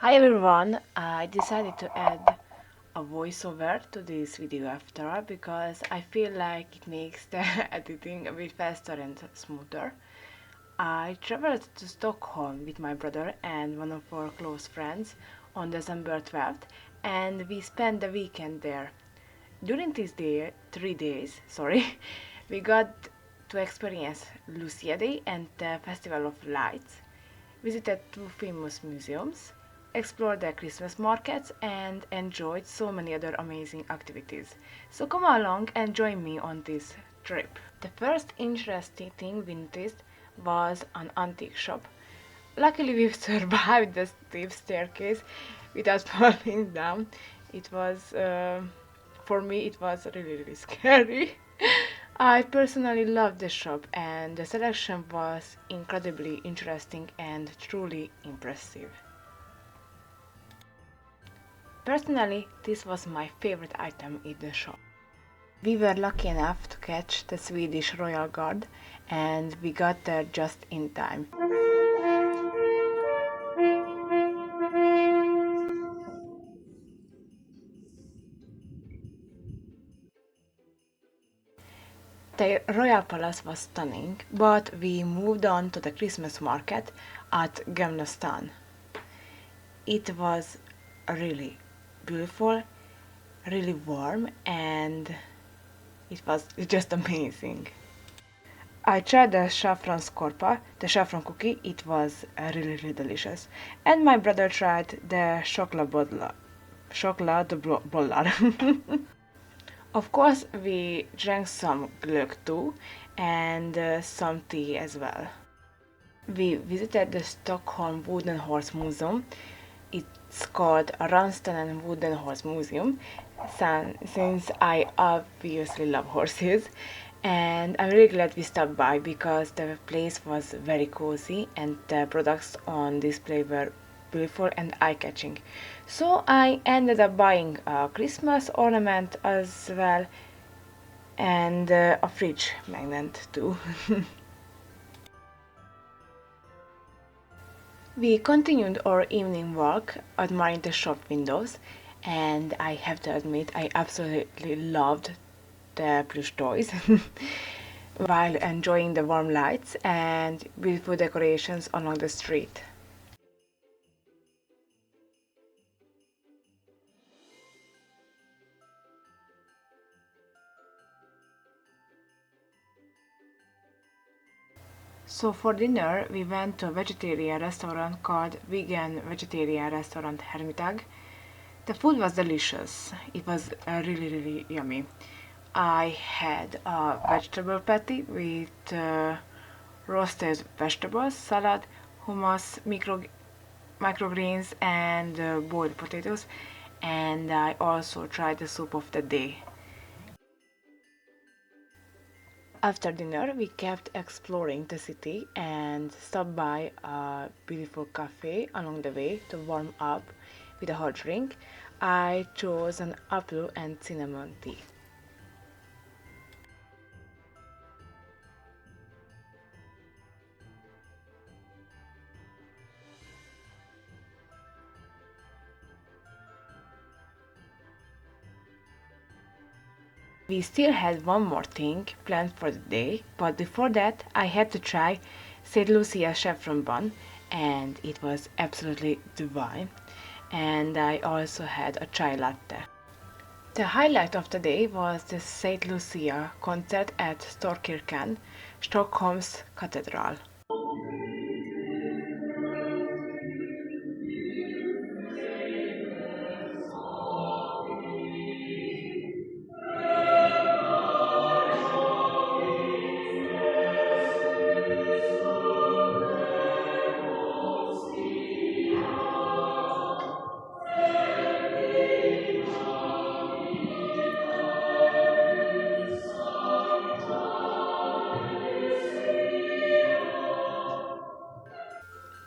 Hi everyone, I decided to add a voiceover to this video after all because I feel like it makes the editing a bit faster and smoother. I traveled to Stockholm with my brother and one of our close friends on December 12th, and we spent the weekend there. During these 3 days, we got to experience Lucia Day and the Festival of Lights, visited two famous museums, explored the Christmas markets, and enjoyed so many other amazing activities. So come along and join me on this trip. The first interesting thing we noticed was an antique shop. Luckily, we survived the steep staircase without falling down. It was, for me, it was really scary. I personally loved the shop, and the selection was incredibly interesting and truly impressive. Personally, this was my favorite item in the shop. We were lucky enough to catch the Swedish Royal Guard, and we got there just in time. The Royal Palace was stunning, but we moved on to the Christmas market at Gamlastan. It was really beautiful, really warm, and it was just amazing. I tried the saffron skorpa, the saffron cookie. It was really delicious. And my brother tried the chocolate bollar. Of course, we drank some glögg too, and some tea as well. We visited the Stockholm Wooden Horse Museum. It's called Ranstanen Wooden Horse Museum, since I obviously love horses. And I'm really glad we stopped by because the place was very cozy and the products on display were beautiful and eye-catching. So I ended up buying a Christmas ornament as well and a fridge magnet too. We continued our evening walk admiring the shop windows, and I have to admit I absolutely loved the plush toys while enjoying the warm lights and beautiful decorations along the street. So for dinner we went to a vegetarian restaurant called Vegan Vegetarian Restaurant Hermitag. The food was delicious. It was really yummy. I had a vegetable patty with roasted vegetables, salad, hummus, microgreens, and boiled potatoes. And I also tried the soup of the day. After dinner, we kept exploring the city and stopped by a beautiful cafe along the way to warm up with a hot drink. I chose an apple and cinnamon tea. We still had one more thing planned for the day, but before that I had to try St. Lucia saffron bun, and it was absolutely divine. And I also had a chai latte. The highlight of the day was the St. Lucia concert at Storkyrkan, Stockholm's cathedral.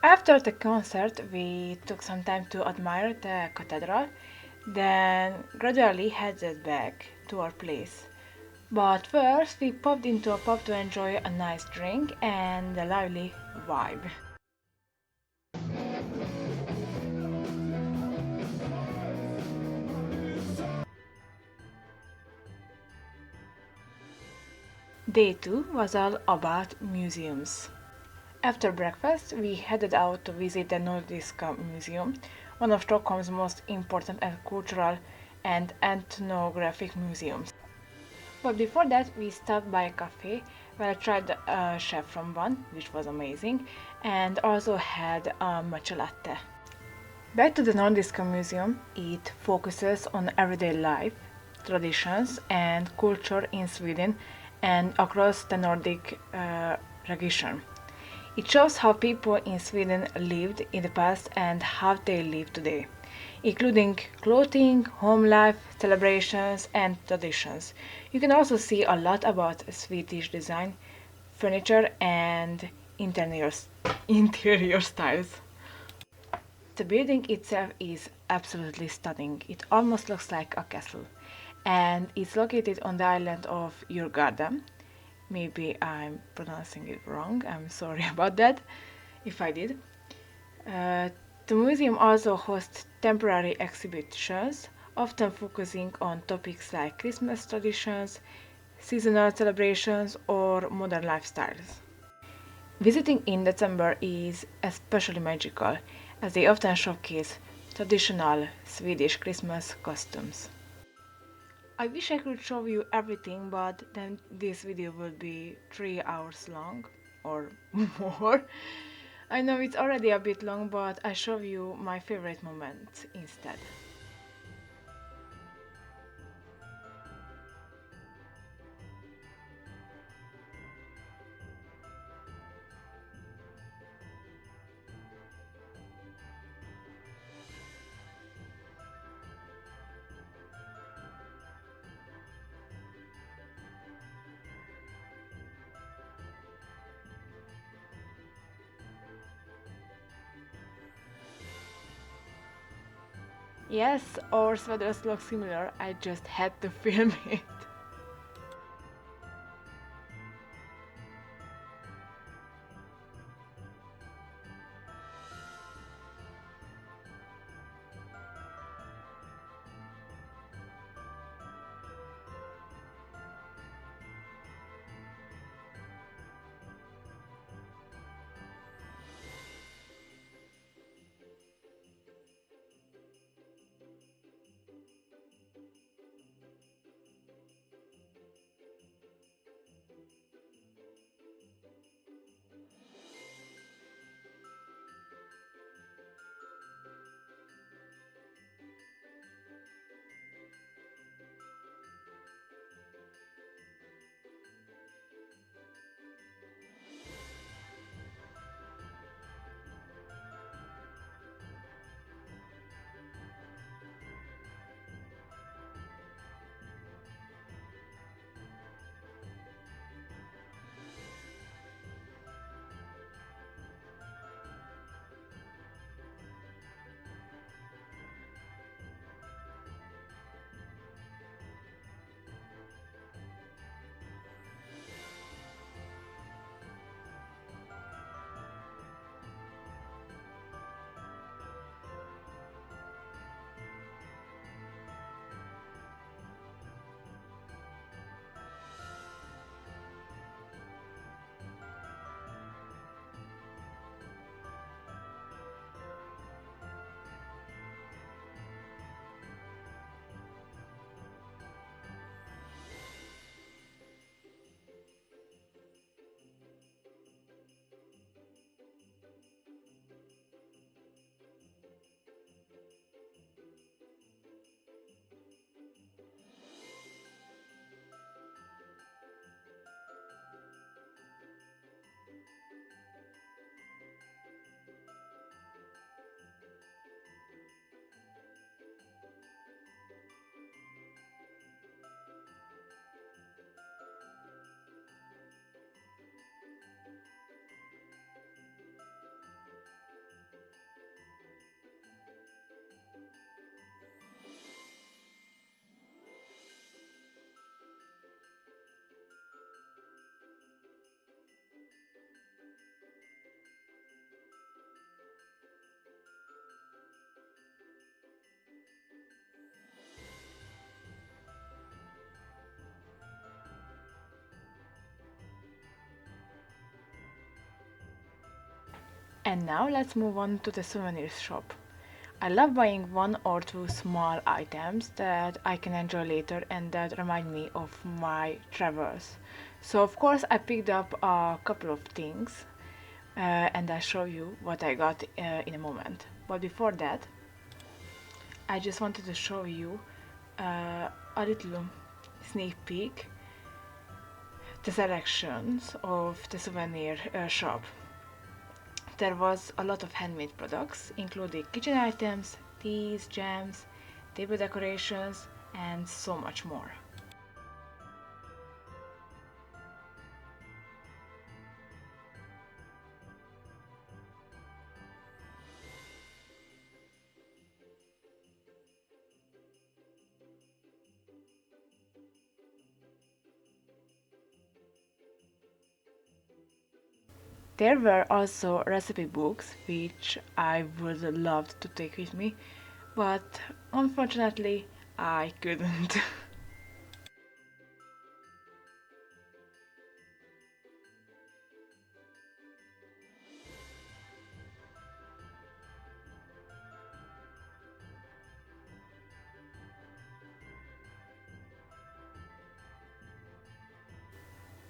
After the concert, we took some time to admire the cathedral, then gradually headed back to our place. But first, we popped into a pub to enjoy a nice drink and a lively vibe. Day 2 was all about museums. After breakfast, we headed out to visit the Nordiska Museum, one of Stockholm's most important and cultural and ethnographic museums. But before that, we stopped by a cafe where I tried a chef from one, which was amazing, and also had a matcha latte. Back to the Nordiska Museum, it focuses on everyday life, traditions, and culture in Sweden and across the Nordic region. It shows how people in Sweden lived in the past and how they live today, including clothing, home life, celebrations, and traditions. You can also see a lot about Swedish design, furniture, and interior styles. The building itself is absolutely stunning. It almost looks like a castle. And it's located on the island of Djurgården. Maybe I'm pronouncing it wrong. I'm sorry about that if I did. Uh, the museum also hosts temporary exhibitions, often focusing on topics like Christmas traditions, seasonal celebrations, or modern lifestyles. Visiting in December is especially magical, as they often showcase traditional Swedish Christmas costumes. I wish I could show you everything, but then this video will be 3 hours long or more. I know it's already a bit long, but I show you my favorite moments instead. Yes, our sweaters look similar, I just had to film it. And now let's move on to the souvenir shop. I love buying one or two small items that I can enjoy later and that remind me of my travels. So of course I picked up a couple of things and I'll show you what I got in a moment. But before that, I just wanted to show you a little sneak peek the selections of the souvenir shop. There was a lot of handmade products, including kitchen items, teas, jams, table decorations, and so much more. There were also recipe books, which I would love to take with me, but unfortunately I couldn't.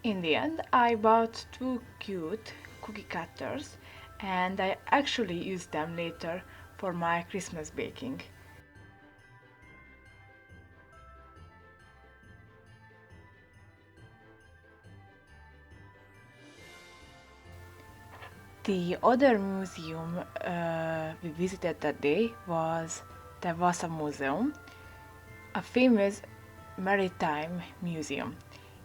In the end, I bought two cute cookie cutters and I actually used them later for my Christmas baking. The other museum we visited that day was the Vasa Museum, a famous maritime museum.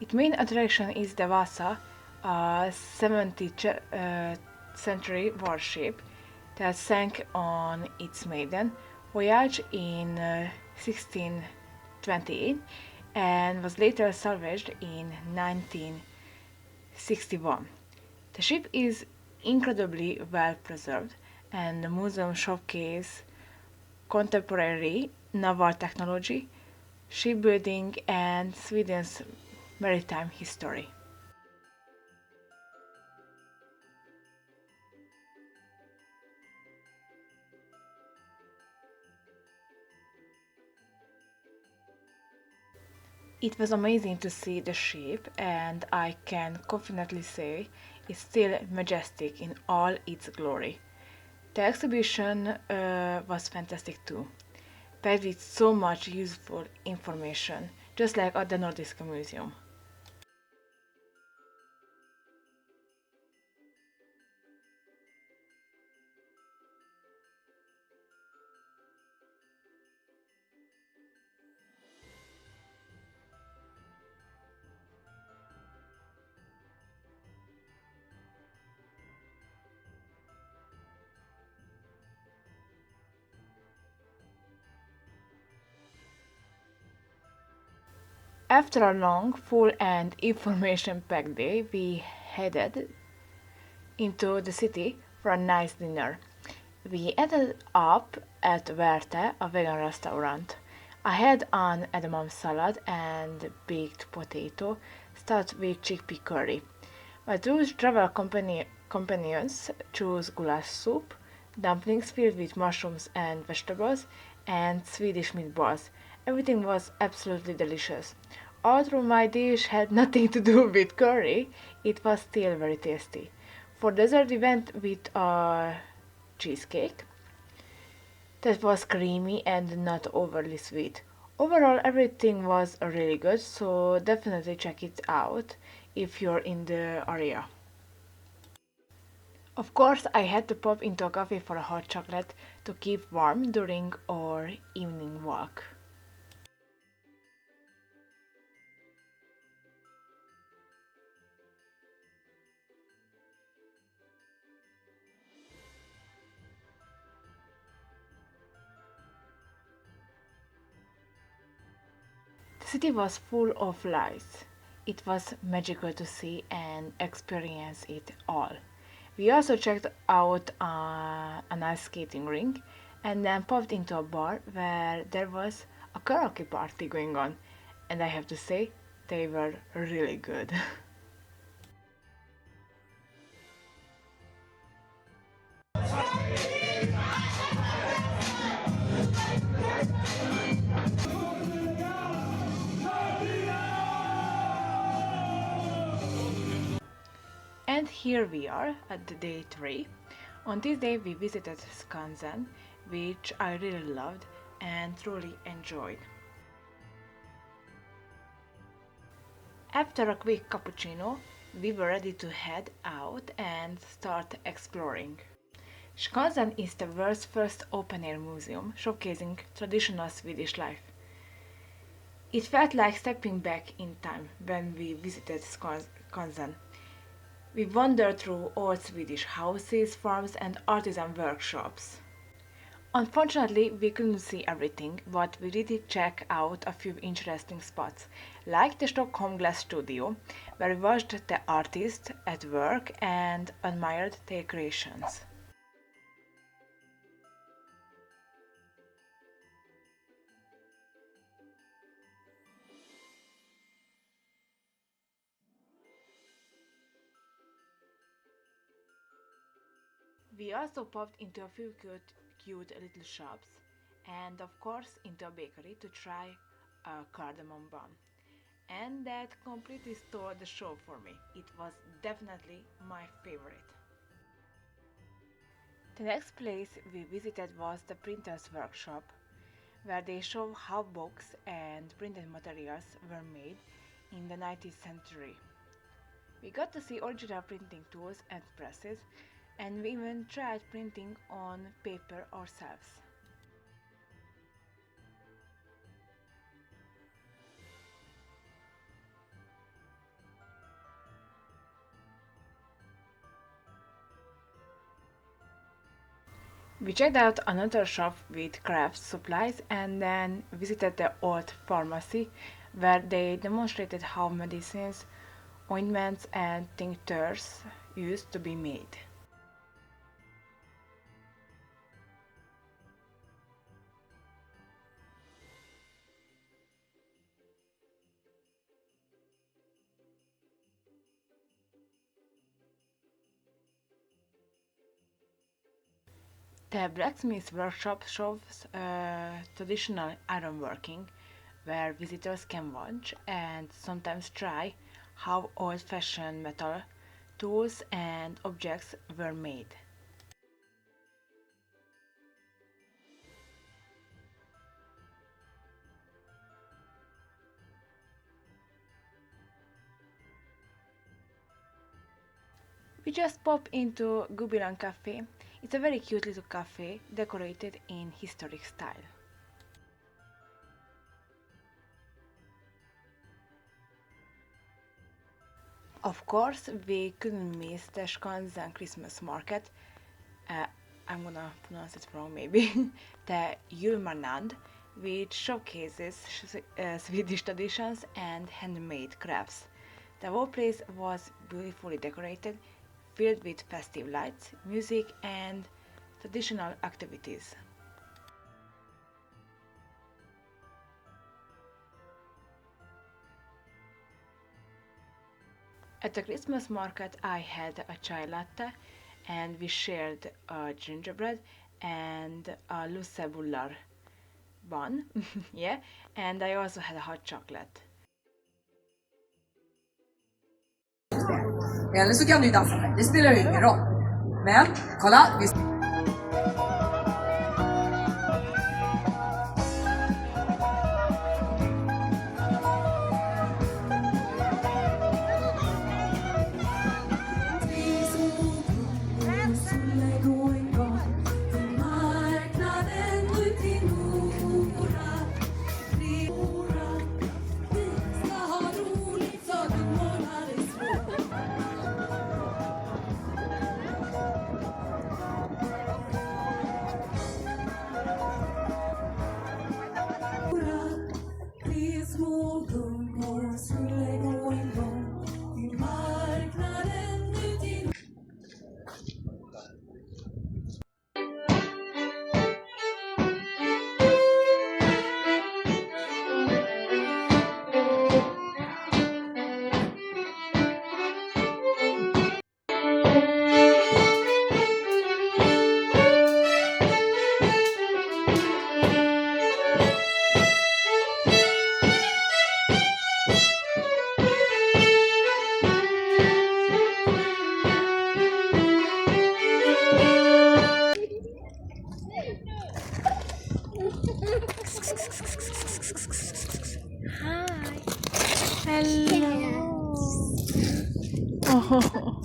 Its main attraction is the Vasa, a 17th century warship that sank on its maiden voyage in 1628 and was later salvaged in 1961. The ship is incredibly well preserved, and the museum showcases contemporary naval technology, shipbuilding, and Sweden's maritime history. It was amazing to see the ship, and I can confidently say it's still majestic in all its glory. The exhibition was fantastic too, packed with so much useful information, just like at the Nordiska Museum. After a long, full, and information packed day, we headed into the city for a nice dinner. We ended up at Verte, a vegan restaurant. I had an edamame salad and baked potato stuffed with chickpea curry. My two travel companions chose goulash soup, dumplings filled with mushrooms and vegetables, and Swedish meatballs. Everything was absolutely delicious. Although my dish had nothing to do with curry, it was still very tasty. For dessert, we went with a cheesecake that was creamy and not overly sweet. Overall, everything was really good, so definitely check it out if you're in the area. Of course, I had to pop into a cafe for a hot chocolate to keep warm during our evening walk. The city was full of lights. It was magical to see and experience it all. We also checked out an ice skating rink and then popped into a bar where there was a karaoke party going on. And I have to say, they were really good. here we are at the day 3. On this day we visited Skansen, which I really loved and truly enjoyed. After a quick cappuccino, we were ready to head out and start exploring. Skansen is the world's first open-air museum showcasing traditional Swedish life. It felt like stepping back in time when we visited Skansen. We wandered through old Swedish houses, farms, and artisan workshops. Unfortunately, we couldn't see everything, but we did check out a few interesting spots, like the Stockholm Glass Studio, where we watched the artists at work and admired their creations. We also popped into a few cute little shops, and of course into a bakery to try a cardamom bun. And that completely stole the show for me. It was definitely my favorite. The next place we visited was the printer's workshop, where they show how books and printed materials were made in the 19th century. We got to see original printing tools and presses, and we even tried printing on paper ourselves. We checked out another shop with craft supplies and then visited the old pharmacy where they demonstrated how medicines, ointments, and tinctures used to be made. The blacksmith workshop shows traditional ironworking, where visitors can watch and sometimes try how old-fashioned metal tools and objects were made. We just pop into Gubilan Cafe. It's a very cute little cafe decorated in historic style. Of course, we couldn't miss the Skansen Christmas Market. Uh, I'm gonna pronounce it wrong maybe. The Julmarknad, which showcases Swedish traditions and handmade crafts. The whole place was beautifully decorated, filled with festive lights, music, and traditional activities. At the Christmas market, I had a chai latte, and we shared a gingerbread and a lussebullar bun. Yeah, and I also had a hot chocolate. Eller så kan du dansa med. Det spelar ju ingen roll. Men kolla, vi Hi. Hello. Oh.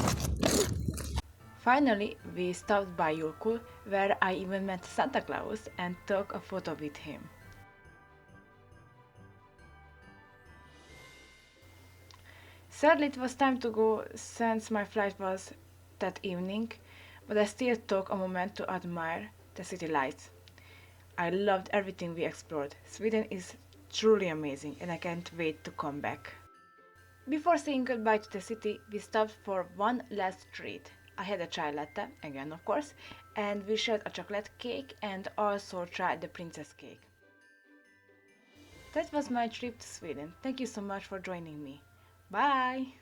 Finally, we stopped by Yoko, where I even met Santa Claus and took a photo with him. Sadly, it was time to go since my flight was that evening, but I still took a moment to admire the city lights. I loved everything we explored. Sweden is truly amazing and I can't wait to come back. Before saying goodbye to the city, we stopped for one last treat. I had a chai latte, again of course, and we shared a chocolate cake and also tried the princess cake. That was my trip to Sweden. Thank you so much for joining me. Bye!